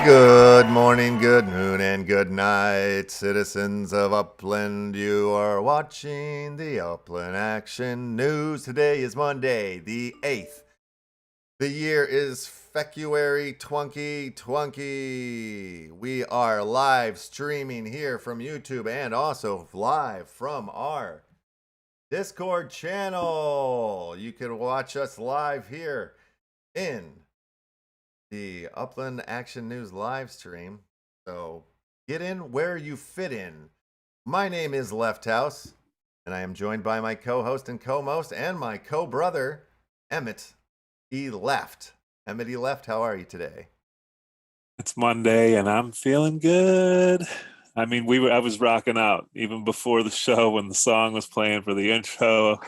Good morning, good noon, and good night, citizens of Upland. You are watching the Upland Action News. Today is Monday, the 8th. The year is February 2020. We are live streaming here from YouTube and also live from our Discord channel. You can watch us live here in the Upland Action News live stream. So get in where you fit in. My name is Left House, and I am joined by my co-host and co-most and my co-brother, Emmett E. Left. Emmett E. Left, how are you today? It's Monday, and I'm feeling good. I mean, I was rocking out even before the show when the song was playing for the intro.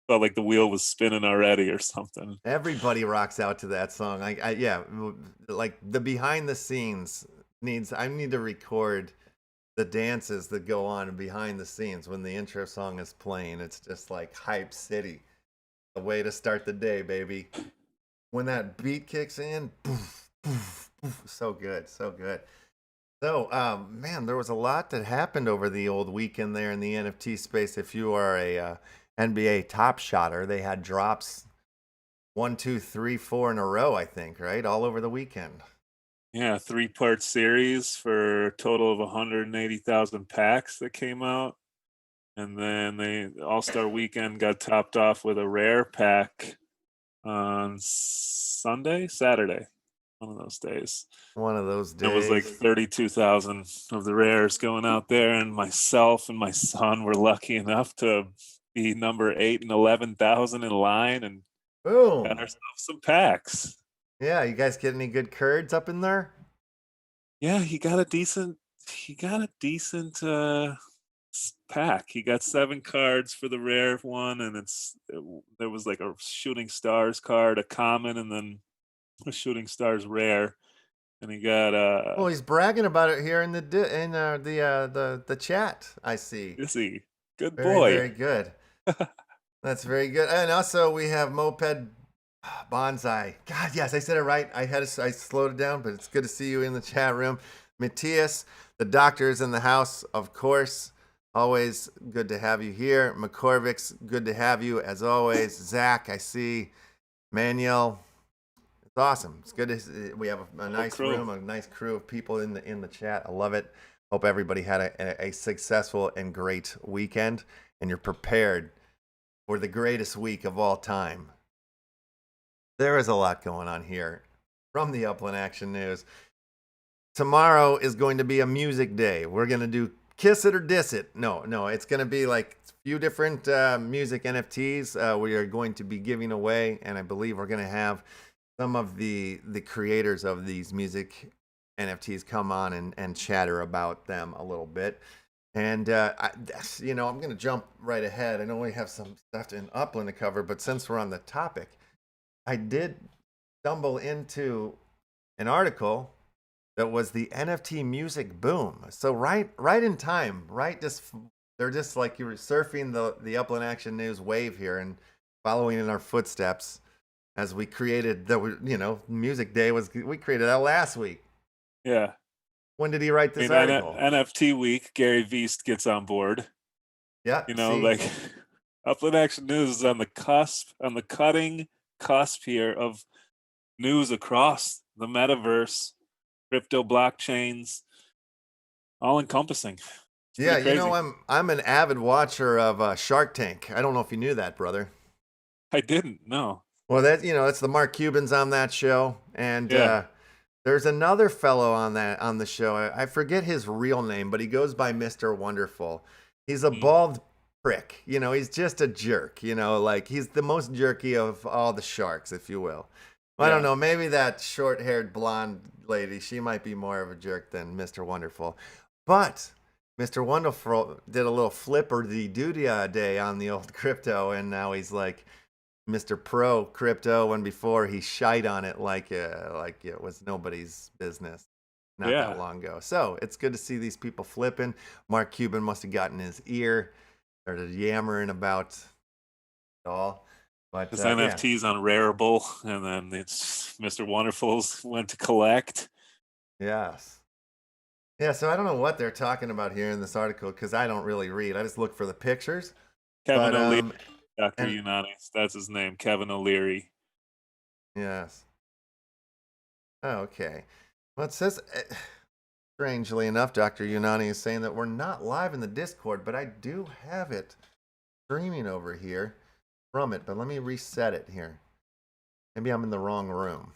Felt like the wheel was spinning already or something. Everybody rocks out to that song. Yeah, like the behind the scenes I need to record the dances that go on behind the scenes when the intro song is playing. It's just like hype city. A way to start the day, baby. When that beat kicks in, poof, poof, poof, so good, so good. So, man, there was a lot that happened over the old weekend there in the NFT space. If you are a NBA top shotter, they had drops 1, 2, 3, 4 in a row, I think, right? All over the weekend. Yeah, 3-part series for a total of 180,000 packs that came out. And then the All-Star weekend got topped off with a rare pack on Saturday, one of those days. One of those days. It was like 32,000 of the rares going out there, and myself and my son were lucky enough to be number 8 and 11,000 in line, and boom, got ourselves some packs. Yeah, you guys get any good curds up in there? Yeah, he got a decent pack. He got 7 cards for the rare one, and there was like a Shooting Stars card, a common, and then a Shooting Stars rare. And he got well, he's bragging about it here in the chat. I see. Is he? Good Very, boy. very good. That's very good. And also we have Moped Bonsai. God, yes, I said it right. I slowed it down, but it's good to see you in the chat room. Matthias, the doctor is in the house, of course. Always good to have you here. McCorvick's good to have you as always. Zach, I see. Manuel, it's awesome. It's good to we have a nice room, a nice crew of people in the chat. I love it. Hope everybody had a successful and great weekend, and you're prepared for the greatest week of all time. There is a lot going on here from the Upland Action News. Tomorrow is going to be a music day. We're going to do Kiss It or Diss It. No, it's going to be like a few different music NFTs we are going to be giving away, and I believe we're going to have some of the creators of these music NFTs come on and chatter about them a little bit. And, I'm going to jump right ahead. I know we have some stuff in Upland to cover, but since we're on the topic, I did stumble into an article that was the NFT music boom. So right in time, right? They're just like you were surfing the Upland Action News wave here and following in our footsteps as we created Music Day we created that last week. Yeah. When did he write this article? NFT week, Gary Veast gets on board. Yeah. Like Upland Action News is on the cutting cusp here of news across the metaverse, crypto, blockchains, all encompassing. Yeah, I'm an avid watcher of Shark Tank. I don't know if you knew that, brother. I didn't. No. Well, it's the Mark Cubans on that show, and there's another fellow on the show. I forget his real name, but he goes by Mr. Wonderful. He's a bald prick. He's just a jerk. Like he's the most jerky of all the sharks, if you will. I don't know. Maybe that short-haired blonde lady, she might be more of a jerk than Mr. Wonderful. But Mr. Wonderful did a little flipper-the-doo-dia day on the old crypto, and now he's like Mr. Pro Crypto, when before he shied on it like it was nobody's business not that long ago. So it's good to see these people flipping. Mark Cuban must have gotten his ear, started yammering about it all. But his NFTs on Rareable, and then it's Mr. Wonderful's went to collect. Yes. Yeah, so I don't know what they're talking about here in this article because I don't really read. I just look for the pictures. Kevin But O'Leary, Dr. and Unanis, that's his name, Kevin O'Leary. yes. Oh, okay. Well, it says, strangely enough, Dr. Unani is saying that we're not live in the Discord, but I do have it streaming over here from it. But let me reset it here. Maybe I'm in the wrong room.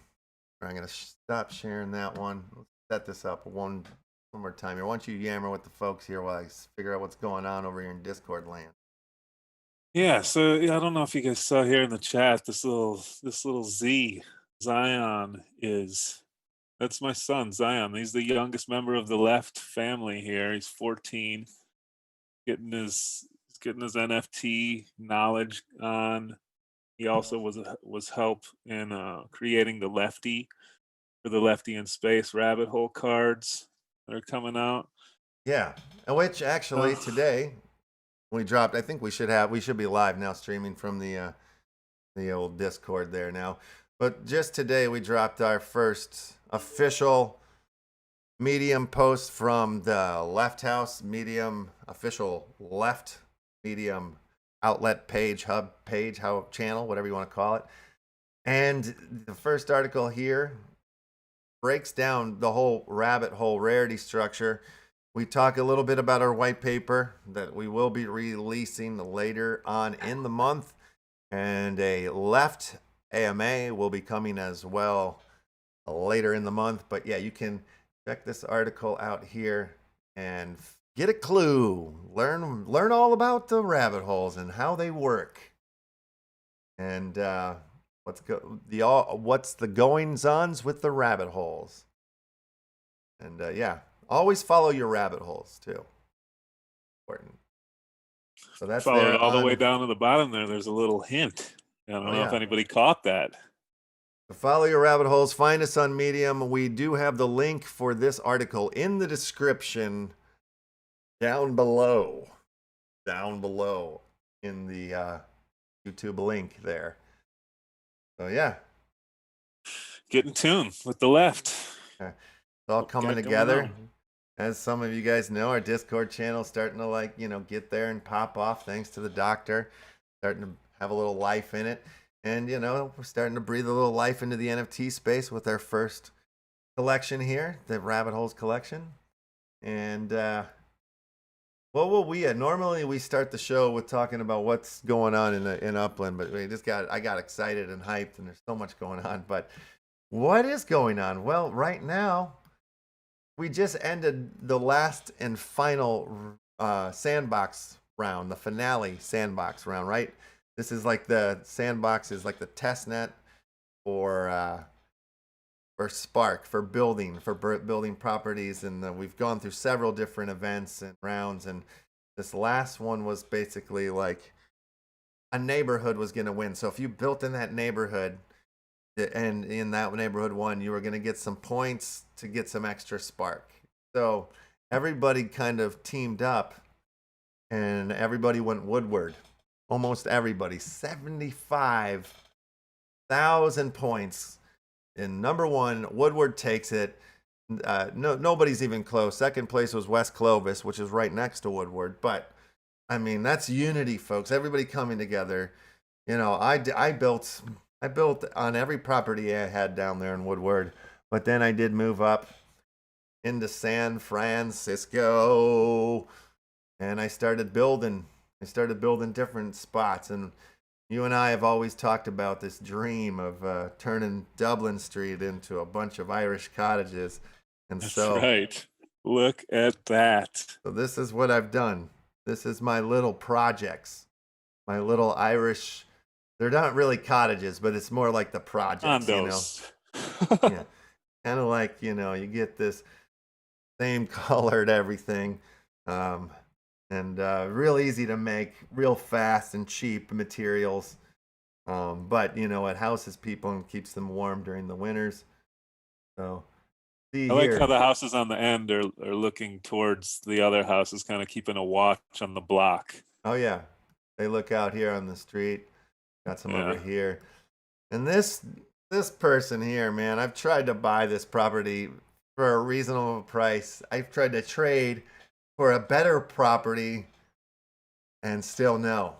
I'm going to stop sharing that one. Let's set this up one more time here. Why don't you yammer with the folks here while I figure out what's going on over here in Discord land? Yeah, so I don't know if you guys saw here in the chat, this little Zion that's my son, Zion. He's the youngest member of the Left family here. He's 14, getting his NFT knowledge on. He also was help in creating the Lefty for the Lefty in Space rabbit hole cards that are coming out. Yeah, which actually today we dropped. I think we should be live now streaming from the old Discord there now. But just today we dropped our first official Medium post from the Left House Medium official Left Medium outlet page, hub page, channel, whatever you want to call it. And the first article here breaks down the whole rabbit hole rarity structure. We talk a little bit about our white paper that we will be releasing later on in the month, and a Left AMA will be coming as well later in the month. But yeah, you can check this article out here and get a clue. Learn all about the rabbit holes and how they work. And what's the goings-ons with the rabbit holes. And yeah, always follow your rabbit holes too. Important. So that's Follow there it all the way down to the bottom there. There's a little hint. I don't know if anybody caught that. So follow your rabbit holes. Find us on Medium. We do have the link for this article in the description down below. Down below in the YouTube link there. So yeah. Get in tune with the Left. It's all coming together. As some of you guys know, our Discord channel is starting to get there and pop off thanks to the doctor. Starting to have a little life in it. And, we're starting to breathe a little life into the NFT space with our first collection here, the Rabbit Holes collection. And what will we normally we start the show with talking about what's going on in Upland, but I got excited and hyped, and there's so much going on. But what is going on? Well, right now, we just ended the last and final Sandbox round, the finale Sandbox round, right? This is like the Sandbox is like the test net for Spark, for building properties. And we've gone through several different events and rounds. And this last one was basically like a neighborhood was going to win. So if you built in that neighborhood and in that neighborhood won, you were going to get some points to get some extra Spark. So everybody kind of teamed up and everybody went woodward. Almost everybody, 75,000 points. In number one, Woodward takes it. Nobody's even close. Second place was West Clovis, which is right next to Woodward. But I mean, that's unity, folks. Everybody coming together. I built on every property I had down there in Woodward. But then I did move up into San Francisco, and I started building different spots. And you and I have always talked about this dream of turning Dublin Street into a bunch of Irish cottages. And that's right. Look at that. So this is what I've done. This is my little projects, my little Irish. They're not really cottages, but it's more like the projects, Condos. Yeah, kind of like you get this same colored everything. And real easy to make, real fast and cheap materials. But it houses people and keeps them warm during the winters. So I like how the houses on the end are looking towards the other houses, kind of keeping a watch on the block. Oh yeah, they look out here on the street. Got some over here. And this person here, man, I've tried to buy this property for a reasonable price. I've tried to trade for a better property and still no.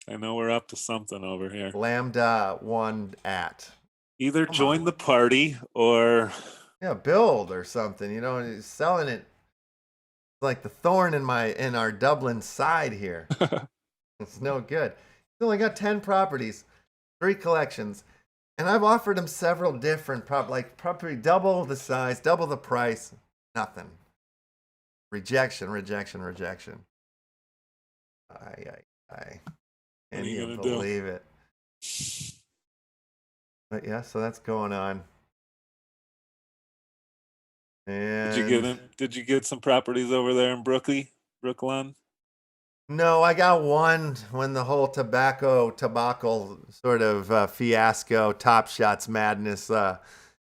I know we're up to something over here. Lambda one at. Either Come join on. the party or Yeah, build or something. You know, selling it like the thorn in our Dublin side here. It's no good. He's only got 10 properties, 3 collections, and I've offered him several different property double the size, double the price, nothing. Rejection. I can't you even gonna do? believe it. But yeah, so that's going on. And Did you get some properties over there in Brooklyn? no, I got one when the whole tobacco sort of fiasco, Top Shots madness,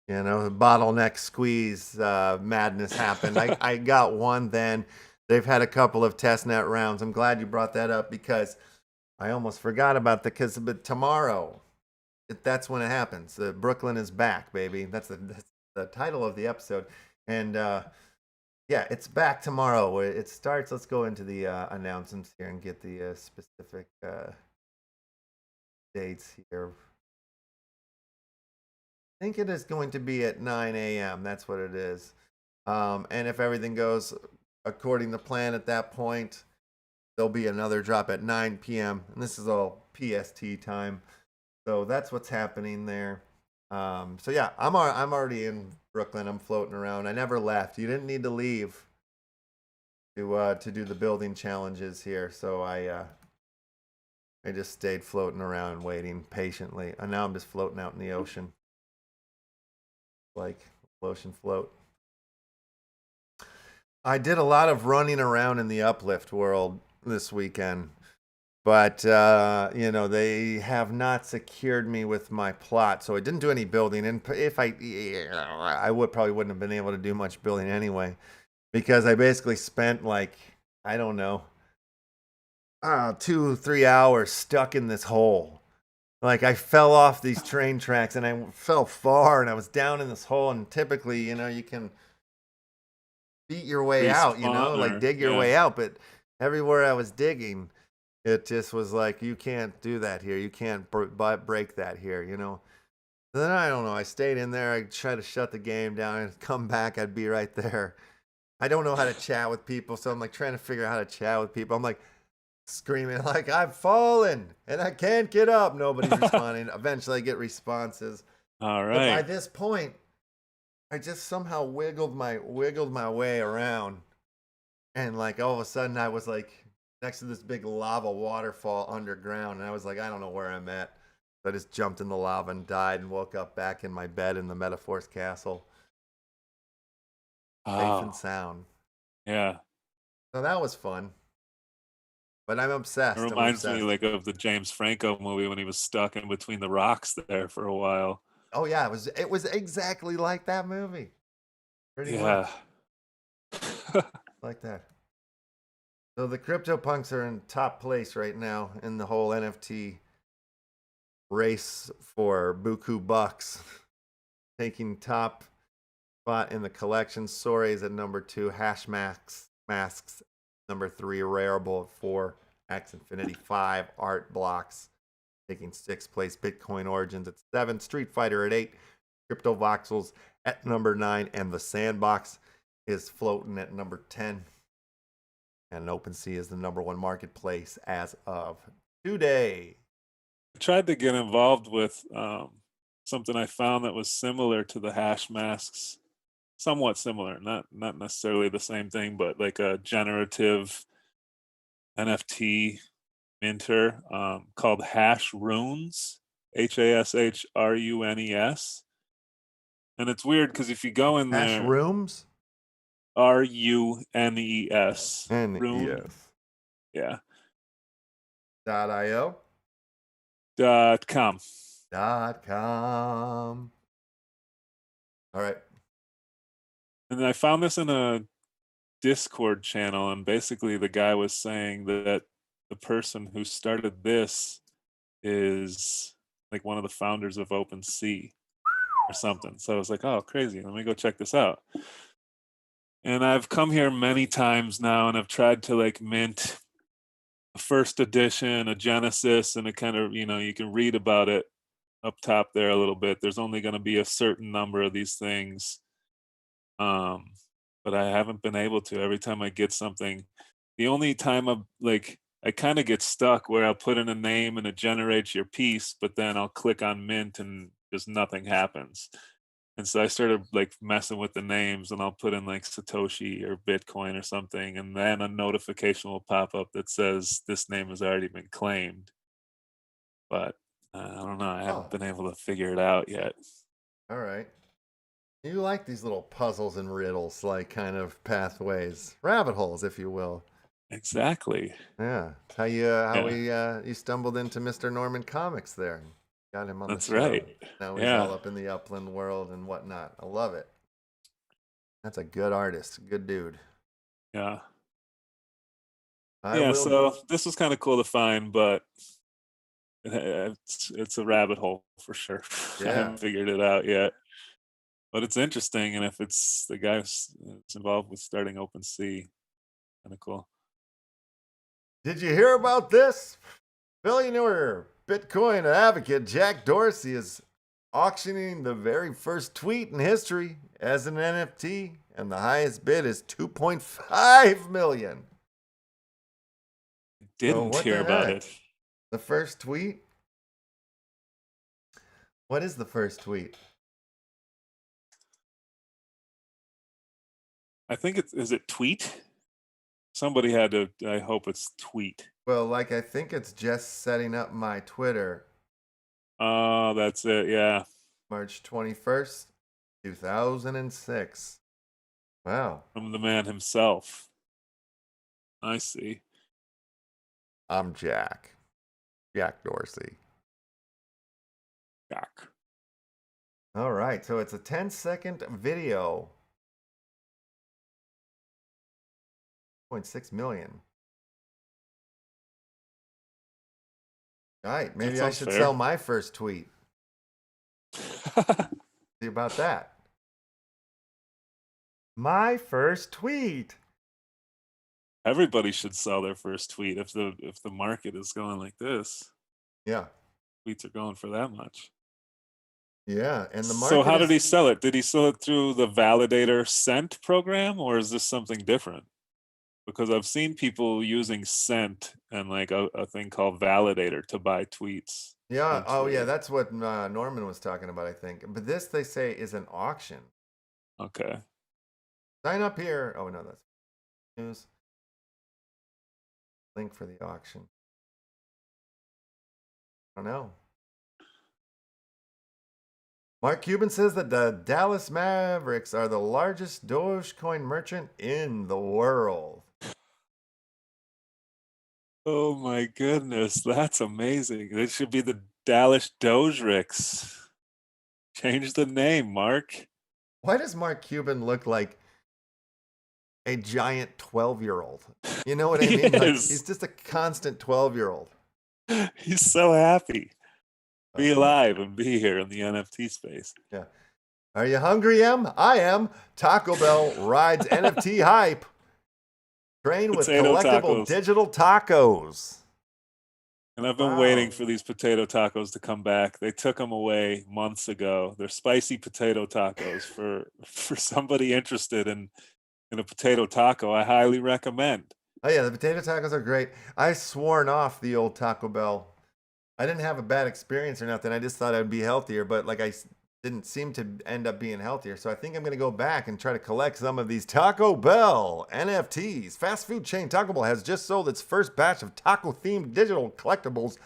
bottleneck squeeze madness happened. I got one then. They've had a couple of testnet rounds. I'm glad you brought that up because I almost forgot about that. But tomorrow, that's when it happens. Brooklyn is back, baby. That's the title of the episode. And yeah, it's back tomorrow. It starts. Let's go into the announcements here and get the specific dates here. I think it is going to be at 9 a.m. That's what it is. And if everything goes according to plan at that point, there'll be another drop at 9 p.m. And this is all PST time. So that's what's happening there. So yeah, I'm already in Brooklyn. I'm floating around. I never left. You didn't need to leave to do the building challenges here. So I just stayed floating around waiting patiently. And now I'm just floating out in the ocean. Like ocean float. I did a lot of running around in the Uplift world this weekend. But, they have not secured me with my plot. So I didn't do any building. And if I probably wouldn't have been able to do much building anyway. Because I basically spent 2-3 hours stuck in this hole. Like I fell off these train tracks and I fell far and I was down in this hole. And typically, you can beat your way out, dig your way out. But everywhere I was digging, it just was like, you can't do that here. You can't break that here, So then I don't know. I stayed in there. I tried to shut the game down and come back. I'd be right there. I don't know how to chat with people. So I'm like trying to figure out how to chat with people. I'm like screaming like, I've fallen and I can't get up. Nobody's responding. Eventually I get responses. All right. But by this point, I just somehow wiggled my way around. And like all of a sudden I was like next to this big lava waterfall underground. And I was like, I don't know where I'm at. So I just jumped in the lava and died and woke up back in my bed in the Metaverse castle. Safe and sound. Yeah. So that was fun. But I'm obsessed. It reminds me like of the James Franco movie when he was stuck in between the rocks there for a while. Oh yeah, it was exactly like that movie. Pretty much. Like that. So the CryptoPunks are in top place right now in the whole NFT race for buku bucks. Taking top spot in the collection. Sorays at number 2. Hash masks number 3. Rareable at 4. X Infinity 5. Art blocks taking 6th place. Bitcoin Origins at 7. Street Fighter at 8. Crypto Voxels at number 9. And the Sandbox is floating at number 10. And OpenSea is the number 1 marketplace as of today. I tried to get involved with something I found that was similar to the hash masks, somewhat similar, not necessarily the same thing, but like a generative NFT minter called Hash Runes, HASHRUNES. And it's weird because if you go in Hash there, Rooms? RUNES. NES. Yeah. .io? .com. .com. All right. And I found this in a Discord channel, and basically the guy was saying that the person who started this is like one of the founders of OpenSea. or something. So I was like, oh, crazy. Let me go check this out. And I've come here many times now, and I've tried to like mint a first edition, a Genesis, and it kind of, you can read about it up top there a little bit. There's only going to be a certain number of these things. But I haven't been able to. Every time I get something, the only time I kind of get stuck where I'll put in a name and it generates your piece, but then I'll click on mint and just nothing happens. And so I started like messing with the names, and I'll put in like Satoshi or Bitcoin or something, and then a notification will pop up that says this name has already been claimed. But I don't know. I haven't been able to figure it out yet. All right. You like these little puzzles and riddles, like kind of pathways, rabbit holes, if you will. Exactly. Yeah. How you stumbled into Mr. Norman Comics there. Got him on That's the show. right. Now he's all up in the Upland world and whatnot. I love it. That's a good artist. Good dude. Yeah. So this was kind of cool to find, but it's a rabbit hole for sure. Yeah. I haven't figured it out yet. But it's interesting, and if it's the guy who's involved with starting OpenSea, kind of cool. Did you hear about this? Billionaire Bitcoin advocate Jack Dorsey is auctioning the very first tweet in history as an NFT, and the highest bid is $2.5 million. Didn't hear about it. The first tweet? What is the first tweet? I think is it tweet? Somebody had to, I hope it's tweet. Well, I think it's just setting up my Twitter. Oh, that's it, yeah. March 21st, 2006. Wow. From the man himself. I see. I'm Jack Dorsey. Jack. All right, so it's a 10-second video. 0.6 million. All right, maybe I should sell my first tweet. See about that. My first tweet. Everybody should sell their first tweet if the market is going like this. Yeah. Tweets are going for that much. Yeah, and the market. So how did he sell it? Did he sell it through the validator Cent program, or is this something different? Because I've seen people using Cent and like a thing called Validator to buy tweets. Yeah. Oh, yeah. That's what Norman was talking about, I think. But this, they say, is an auction. Okay. Sign up here. Oh, no, that's news. Link for the auction. I don't know. Mark Cuban says that the Dallas Mavericks are the largest Dogecoin merchant in the world. Oh my goodness, that's amazing. It should be the Dallas Dogericks. Change the name, Mark. Why does Mark Cuban look like a giant 12-year-old? You know what I mean? Like, he's just a constant 12-year-old. He's so happy. Be alive and be here in the NFT space. Yeah. Are you hungry, Em? I am. Taco Bell rides NFT hype. Train with collectible digital tacos. And I've been waiting for these potato tacos to come back. They took them away months ago. They're spicy potato tacos for somebody interested in a potato taco. I highly recommend. Oh yeah, the potato tacos are great. I sworn off the old Taco Bell. I didn't have a bad experience or nothing. I just thought I'd be healthier, but like I didn't seem to end up being healthier. So I think I'm going to go back and try to collect some of these Taco Bell NFTs. Fast food chain Taco Bell has just sold its first batch of taco-themed digital collectibles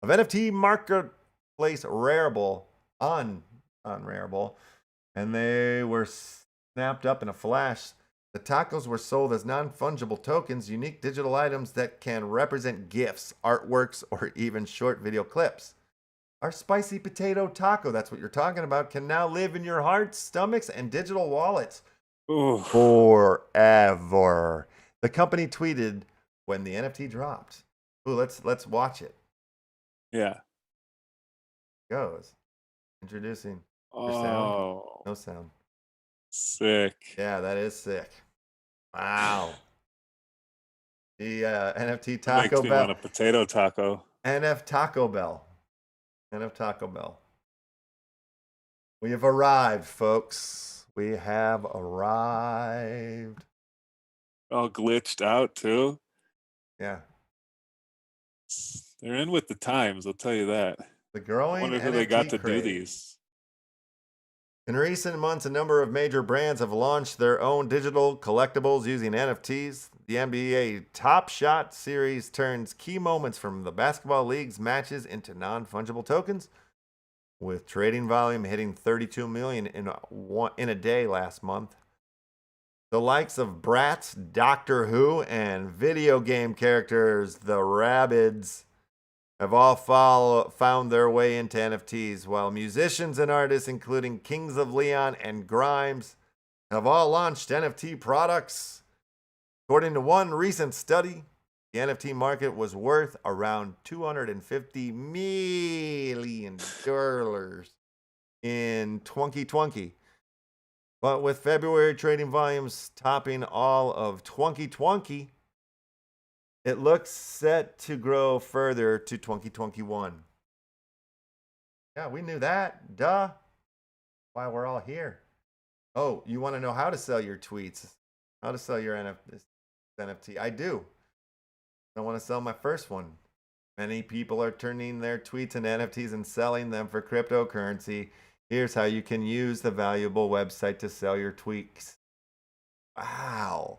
of NFT Marketplace Rareable on Rareable, and they were snapped up in a flash. The tacos were sold as non-fungible tokens, unique digital items that can represent gifts, artworks, or even short video clips. Our spicy potato taco, that's what you're talking about, can now live in your hearts, stomachs, and digital wallets forever. The company tweeted when the NFT dropped. Ooh, let's watch it. Yeah. Goes. Introducing Your sound? Oh, No sound. sick. Yeah, that is sick. Wow. The NFT That makes Taco me want Bell. a potato taco. NF Taco Bell. NF Taco Bell. We have arrived, folks. We have arrived. All glitched out too. Yeah. They're in with the times, I'll tell you that. The I growing wonder who they got NFT to do craze. these. In recent months, a number of major brands have launched their own digital collectibles using NFTs. The NBA Top Shot series turns key moments from the basketball league's matches into non-fungible tokens, with trading volume hitting 32 million in a day last month. The likes of Bratz, Doctor Who, and video game characters, the Rabbids, have all found their way into NFTs, while musicians and artists, including Kings of Leon and Grimes, have all launched NFT products. According to one recent study, the NFT market was worth around $250 million in 2020. But with February trading volumes topping all of 2020, it looks set to grow further to 2021. Yeah, we knew that. Duh. Why we're all here. Oh, you want to know how to sell your tweets? How to sell your NFT? I do. I want to sell my first one. Many people are turning their tweets into NFTs and selling them for cryptocurrency. Here's how you can use the valuable website to sell your tweets. Wow.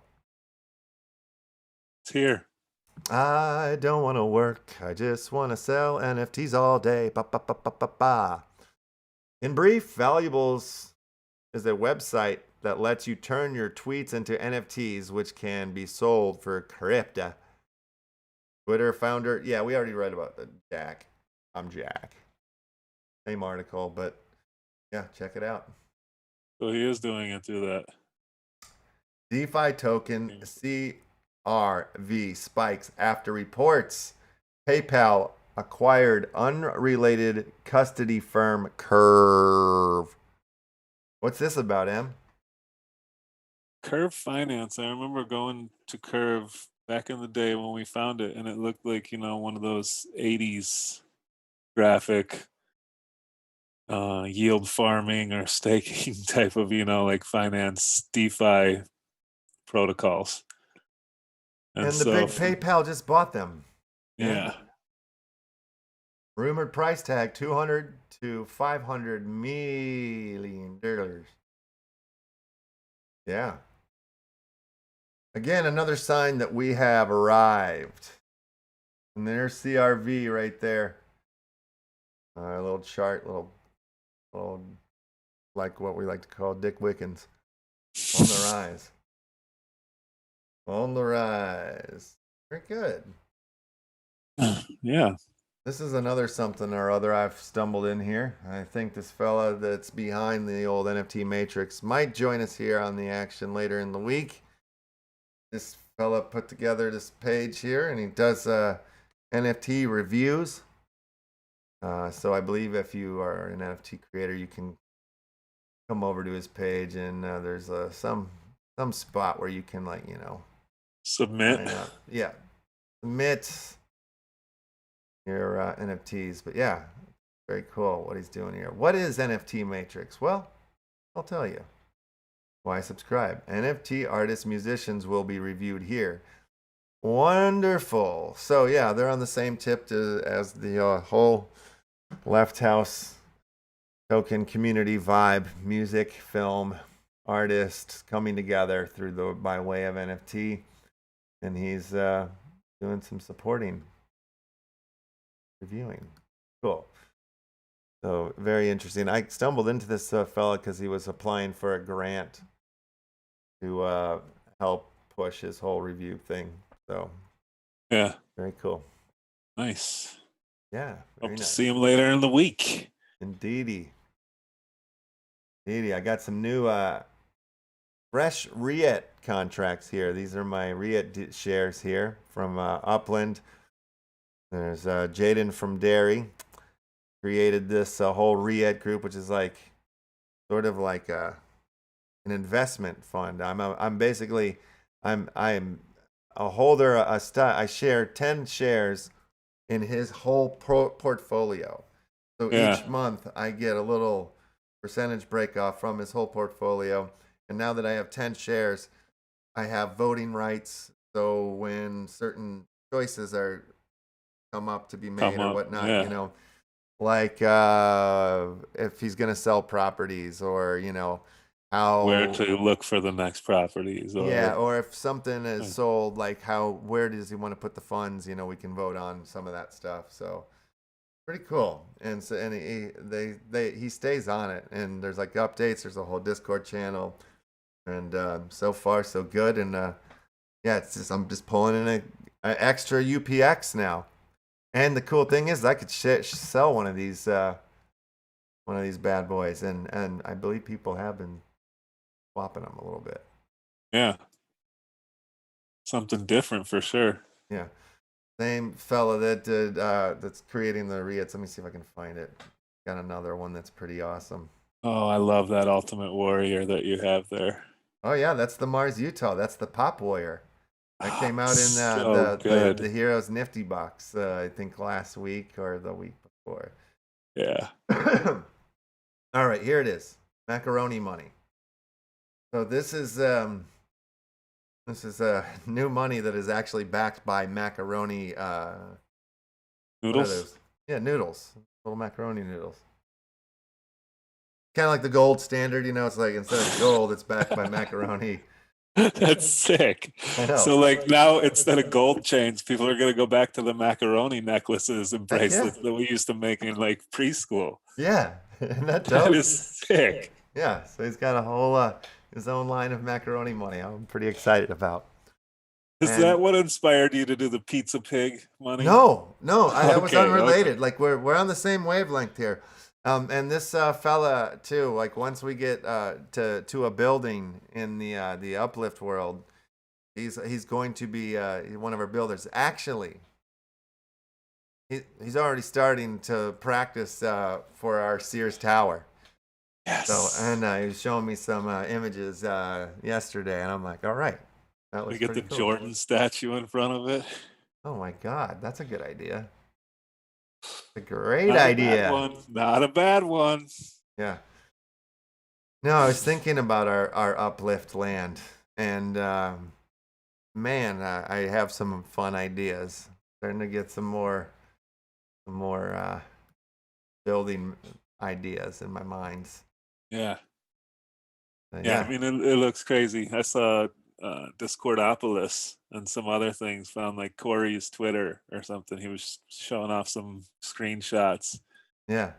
It's here. I don't want to work. I just want to sell NFTs all day. Ba, ba, ba, ba, ba, ba. In brief, Valuables is a website that lets you turn your tweets into NFTs, which can be sold for crypto. Twitter founder, yeah, we already read about Jack. I'm Jack. Same article, but yeah, check it out. So he is doing it through that. DeFi token CRV spikes after reports PayPal acquired unrelated custody firm Curve. What's this about, Em? Curve Finance. I remember going to Curve back in the day when we found it, and it looked like, one of those 80s graphic yield farming or staking type of, like finance DeFi protocols. And the big PayPal just bought them. Yeah. Rumored price tag $200 to $500 million. Yeah. Again, another sign that we have arrived. And there's CRV right there. A little chart, little like what we like to call Dick Wickens. On the rise. On the rise. Very good. Yeah. This is another something or other I've stumbled in here. I think this fella that's behind the old NFT Matrix might join us here on the action later in the week. This fella put together this page here, and he does NFT reviews. So I believe if you are an NFT creator, you can come over to his page, and there's some spot where you can submit. Yeah, submit your NFTs. But yeah, very cool what he's doing here. What is NFT Matrix? Well, I'll tell you. Why subscribe? NFT artists, musicians will be reviewed here. Wonderful. So yeah, they're on the same tip as the whole Left House token community vibe, music, film, artists coming together by way of NFT, and he's doing some supporting, reviewing. Cool. So very interesting. I stumbled into this fella because he was applying for a grant to help push his whole review thing. So yeah, very cool. Nice. Yeah. Hope to see him later in the week. Indeedy. I got some new fresh REIT contracts here. These are my REIT shares here from Upland. There's Jaden from Derry created this whole REIT group, which is like sort of like an investment fund. I'm basically I'm a holder. I share 10 shares in his whole portfolio. So Yeah. each month I get a little percentage break off from his whole portfolio. And now that I have 10 shares, I have voting rights. So when certain choices are come up to be made Come or up. whatnot, Yeah. like if he's going to sell properties, or Where how, to look for the next properties, yeah, or or if something is sold, like where does he want to put the funds, we can vote on some of that stuff. So pretty cool. And so, and he stays on it, and there's like updates, there's a whole Discord channel, and so far so good. And yeah, it's just, I'm just pulling in a extra UPX now. And the cool thing is I could sell one of these bad boys, and I believe people have been swapping them a little bit. yeah, something different for sure. Yeah, same fella that did that's creating the REITs. Let me see if I can find it. Got another one that's pretty awesome. Oh, I love that Ultimate Warrior that you have there. Oh yeah, that's the Mars Utah. That's the Pop Warrior. That came out in So good. the Heroes Nifty box. I think last week or the week before. Yeah. All right, here it is. Macaroni money. So this is new money that is actually backed by macaroni. What are Noodles. those? Yeah, noodles. Little macaroni noodles. Kind of like the gold standard, it's like instead of gold, it's backed by macaroni. That's sick. I know. So like now instead of gold chains, people are gonna go back to the macaroni necklaces and Heck yeah. bracelets that we used to make in like preschool. Yeah, isn't that That dope? is sick. Yeah, so he's got a whole his own line of macaroni money. I'm pretty excited about. Is And that what inspired you to do the Pizza Pig money? no, that was Okay, unrelated. okay. Like we're on the same wavelength here. And this fella too. Like once we get to a building in the Uplift world, he's going to be one of our builders. Actually, he's already starting to practice for our Sears Tower. Yes. So, and he was showing me some images yesterday, and I'm like, all right, that We looks get pretty the cool. Jordan statue in front of it. Oh my God, that's a good idea. A great Not idea. a bad one. Not a bad one. Yeah. No, I was thinking about our Uplift land, and man, I have some fun ideas. Starting to get some more building ideas in my mind. Yeah. So, Yeah, I mean, it looks crazy. I saw Discordopolis and some other things, found like Corey's Twitter or something. He was showing off some screenshots, yeah.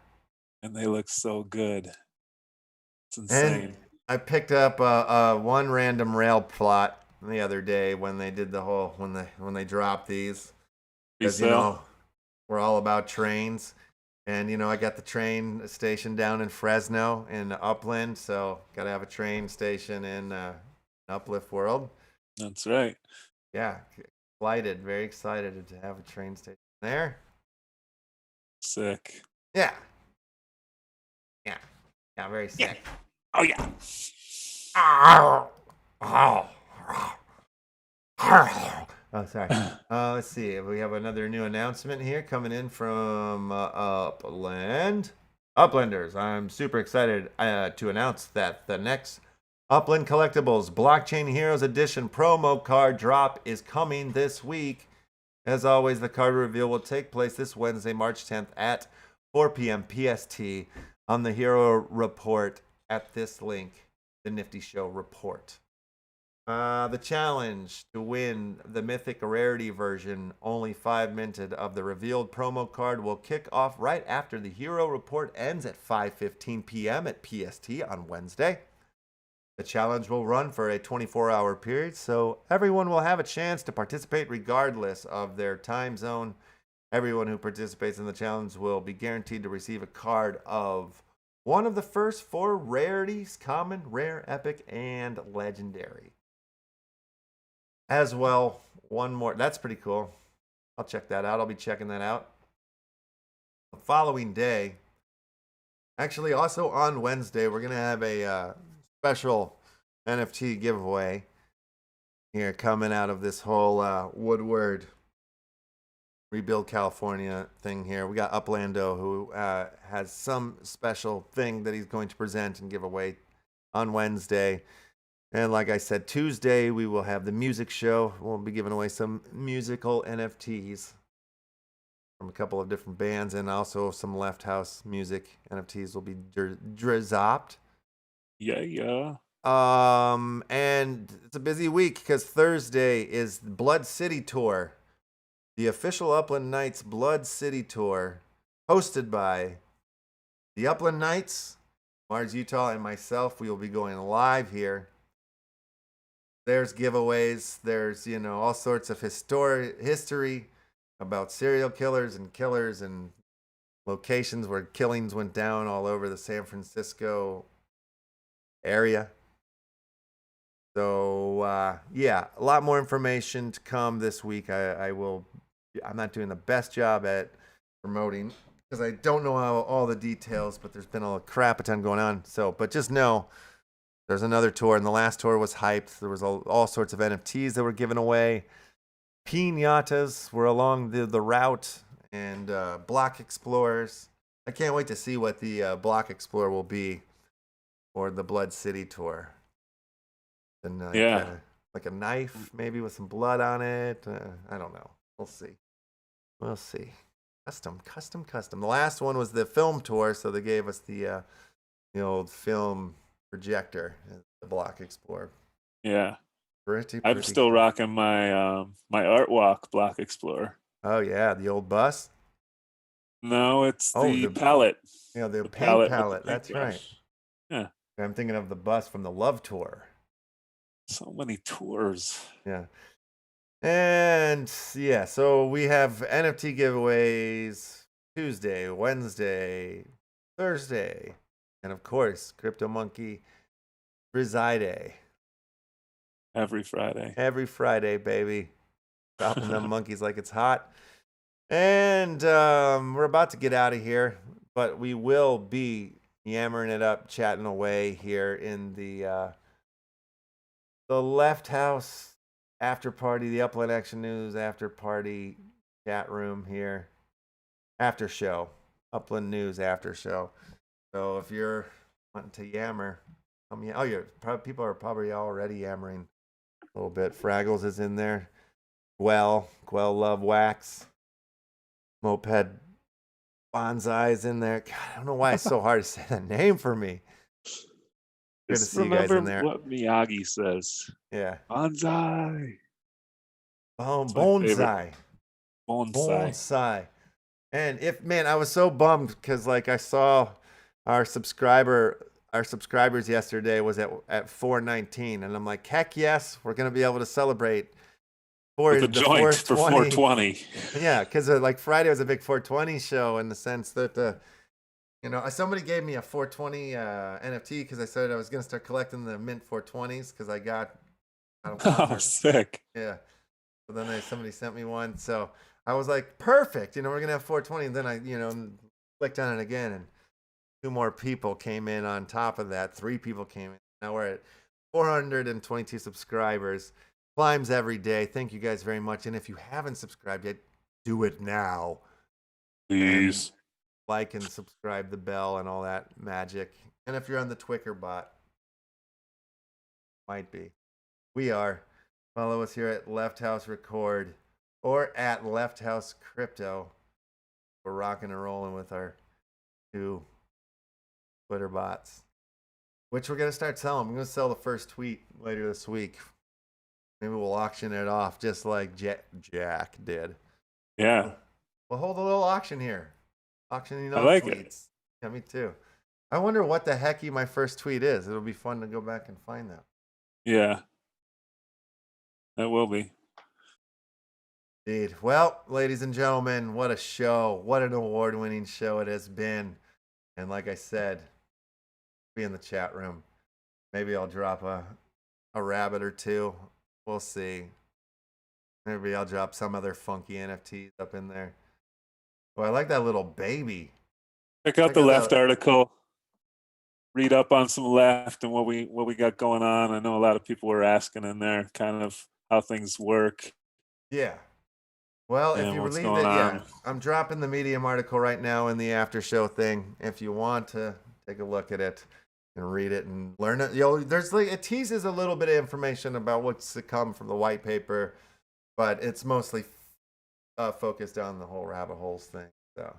and they look so good. It's And insane. I picked up one random rail plot the other day when they did the whole when they dropped these, because Resale? we're all about trains, and I got the train station down in Fresno in Upland, so got to have a train station in Uplift World. That's right. Yeah, very excited to have a train station there. Sick. Yeah, very sick. Oh yeah. Oh, sorry. Let's see. We have another new announcement here coming in from Upland. Uplanders, I'm super excited to announce that the next Upland Collectibles Blockchain Heroes Edition promo card drop is coming this week. As always, the card reveal will take place this Wednesday, March 10th at 4 p.m. PST on the Hero Report at this link, the Nifty Show Report. The challenge to win the Mythic Rarity version, only 5 minted, of the revealed promo card will kick off right after the Hero Report ends at 5:15 p.m. at PST on Wednesday. The challenge will run for a 24-hour period, so everyone will have a chance to participate regardless of their time zone. Everyone who participates in the challenge will be guaranteed to receive a card of one of the first 4 rarities: common, rare, epic, and legendary. As well, one more. That's pretty cool. I'll check that out. I'll be checking that out. The following day, Actually, also on Wednesday, we're gonna have a special NFT giveaway here coming out of this whole Woodward Rebuild California thing here. We got Uplando, who has some special thing that he's going to present and give away on Wednesday. And like I said, Tuesday we will have the music show. We'll be giving away some musical NFTs from a couple of different bands, and also some Left House music NFTs will be dropped. Yeah. And it's a busy week because Thursday is Blood City Tour, the official Upland Nights Blood City Tour, hosted by the Upland Knights, Mars Utah, and myself. We will be going live here. There's giveaways. There's, all sorts of history about serial killers and locations where killings went down all over the San Francisco area. So, yeah, a lot more information to come this week. I'm not doing the best job at promoting because I don't know all the details, but there's been a crap ton going on. So, but just know there's another tour, and the last tour was hyped. There was all sorts of NFTs that were given away. Pinatas were along the route, and Block Explorers. I can't wait to see what the Block Explorer will be for the Blood City tour. And Yeah. like a knife, maybe with some blood on it. I don't know. We'll see. Custom. The last one was the film tour, so they gave us the old film projector, the Block Explorer. Yeah. Pretty I'm still cool. rocking my my Art Walk Block Explorer. Oh yeah, the old bus. No, it's the palette. The paint palette. palette. That's right. Yeah. I'm thinking of the bus from the Love Tour. So many tours. Yeah. And yeah, so we have NFT giveaways Tuesday, Wednesday, Thursday, and of course, Crypto Monkey Preside. Every Friday. Every Friday, baby. Dropping them monkeys like it's hot. And we're about to get out of here, but we will be yammering it up, chatting away here in the Left House after party, the Upland Action News after party chat room here. After show. Upland News after show. So if you're wanting to yammer, people are probably already yammering a little bit. Fraggles is in there. Quell Love Wax. Moped Bonsai is in there. God, I don't know why it's so hard to say that name for me. Good to see you guys in there. What Miyagi says. Yeah. Bonsai. Bonsai. Bonsai. And I was so bummed because I saw our subscribers yesterday was at 419, and I'm like, heck yes, we're gonna be able to celebrate for the joint for 420. Yeah, because Friday was a big 420 show in the sense that somebody gave me a 420 NFT because I said I was gonna start collecting the mint 420s because I don't know. Oh, sick. Yeah. So then somebody sent me one, so I was like, perfect. We're gonna have 420, and then I clicked on it again, and 2 more people came in on top of that. 3 people came in. Now we're at 422 subscribers. Climbs every day. Thank you guys very much. And if you haven't subscribed yet, do it now. Please. And like and subscribe, the bell and all that magic. And if you're on the Twicker bot, might be. We are. Follow us here at Left House Record or at Left House Crypto. We're rocking and rolling with our 2 Twitter bots, which we're going to start selling. I'm going to sell the first tweet later this week. Maybe we'll auction it off just like Jack did. Yeah. We'll hold a little auction here. Auctioning off like tweets. It. Yeah, me too. I wonder what the hecky my first tweet is. It'll be fun to go back and find that. Yeah. That will be. Indeed. Well, ladies and gentlemen, what a show. What an award-winning show it has been. And like I said, be in the chat room. Maybe I'll drop a rabbit or 2. We'll see. Maybe I'll drop some other funky NFTs up in there. Oh, I like that little baby. Check out the left article. read up on some left and what we got going on. I know a lot of people were asking in there kind of how things work. Yeah. Well, if And you what's leave going it, yeah, on. I'm dropping the Medium article right now in the after show thing. If you want to take a look at it and read it and learn it, there's like it teases a little bit of information about what's to come from the white paper, but it's mostly focused on the whole rabbit holes thing. So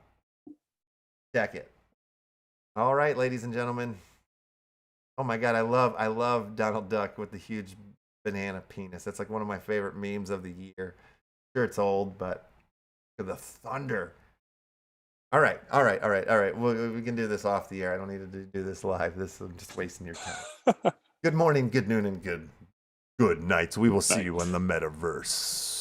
check it. All right, ladies and gentlemen. Oh my God, I love Donald Duck with the huge banana penis. That's like one of my favorite memes of the year. Sure, it's old, but the thunder. All right. We can do this off the air. I don't need to do this live. I'm just wasting your time. Good morning, good noon, and good nights. We will see you in the metaverse.